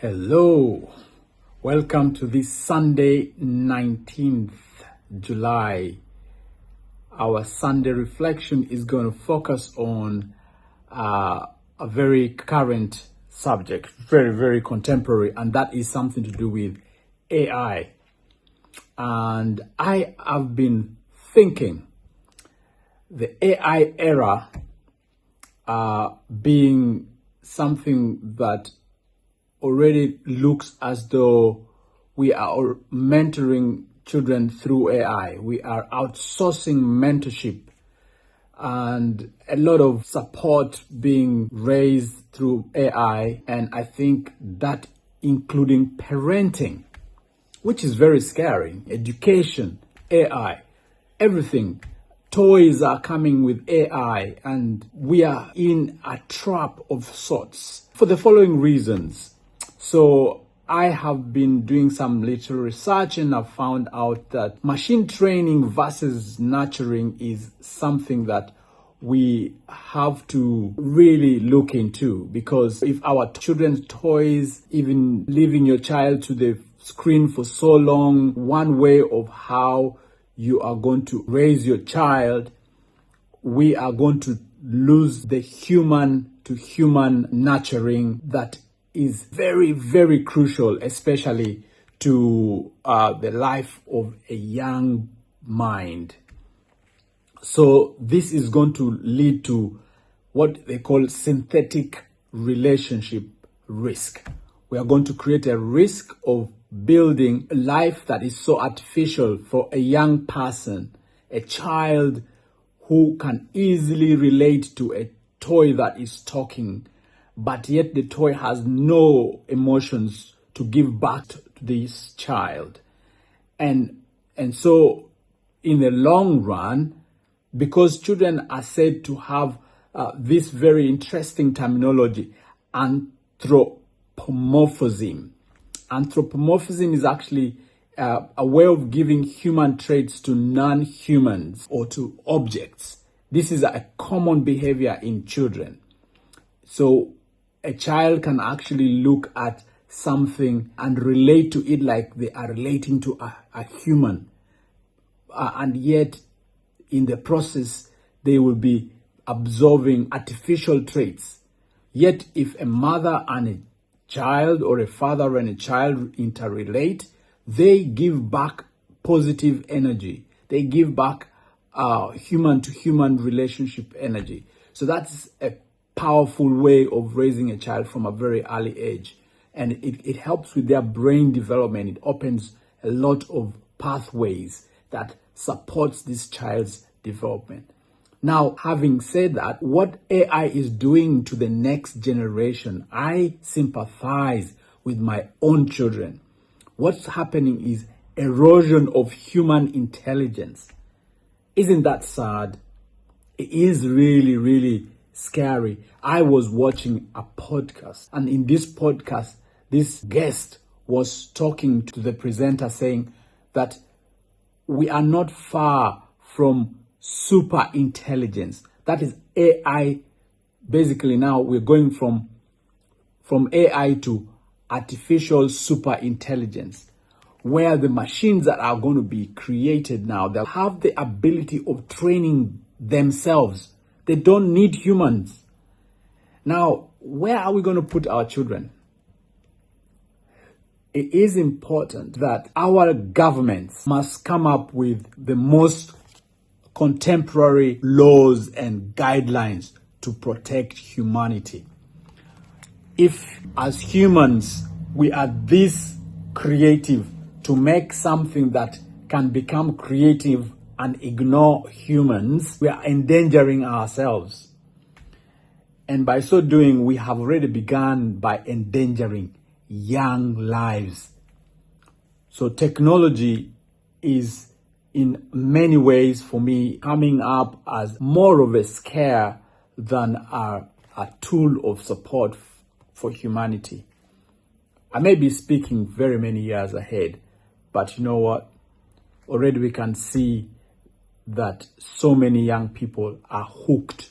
Hello, welcome to this Sunday, 19th July. Our Sunday reflection is going to focus on a very current subject, very contemporary, and that is something to do with AI. And I have been thinking the AI era being something that already looks as though we are mentoring children through AI. We are outsourcing mentorship and a lot of support being raised through AI. And I think that including parenting, which is very scary, education, AI, everything. Toys are coming with AI and we are in a trap of sorts for the following reasons. So I have been doing some little research and I've found out that machine training versus nurturing is something that we have to really look into, because if our children's toys, even leaving your child to the screen for so long, one way of how you are going to raise your child, we are going to lose the human to human nurturing that is very crucial, especially to the life of a young mind. So this is going to lead to what they call synthetic relationship risk. We are going to create a risk of building a life that is so artificial for a young person, a child who can easily relate to a toy that is talking, but yet the toy has no emotions to give back to this child. And so in the long run, because children are said to have this very interesting terminology, anthropomorphism. Anthropomorphism is actually a way of giving human traits to non-humans or to objects. This is a common behavior in children. So a child can actually look at something and relate to it like they are relating to a human. And yet, in the process, they will be absorbing artificial traits. Yet, if a mother and a child or a father and a child interrelate, they give back positive energy. They give back human to human relationship energy. So that's a powerful way of raising a child from a very early age. And it helps with their brain development. It opens a lot of pathways that supports this child's development. Now, having said that, what AI is doing to the next generation, I sympathize with my own children. What's happening is erosion of human intelligence. Isn't that sad? It is really scary. I was watching a podcast, and in this podcast, this guest was talking to the presenter saying that we are not far from super intelligence. That is AI. Basically, now we're going from AI to artificial super intelligence, where the machines that are going to be created now, they'll have the ability of training themselves. They don't need humans. Now, where are we going to put our children? It is important that our governments must come up with the most contemporary laws and guidelines to protect humanity. If, as humans, we are this creative to make something that can become creative and ignore humans, we are endangering ourselves. And by so doing, we have already begun by endangering young lives. So technology is in many ways, for me, coming up as more of a scare than a tool of support for humanity. I may be speaking very many years ahead, but you know what? Already we can see that so many young people are hooked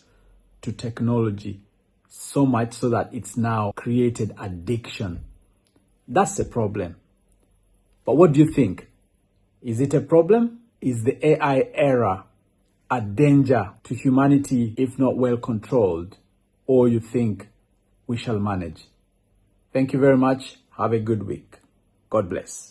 to technology, so much so that it's now created addiction. That's a problem. But what do you think? Is it a problem? Is the AI era a danger to humanity if not well controlled? Or you think we shall manage? Thank you very much. Have a good week. God bless.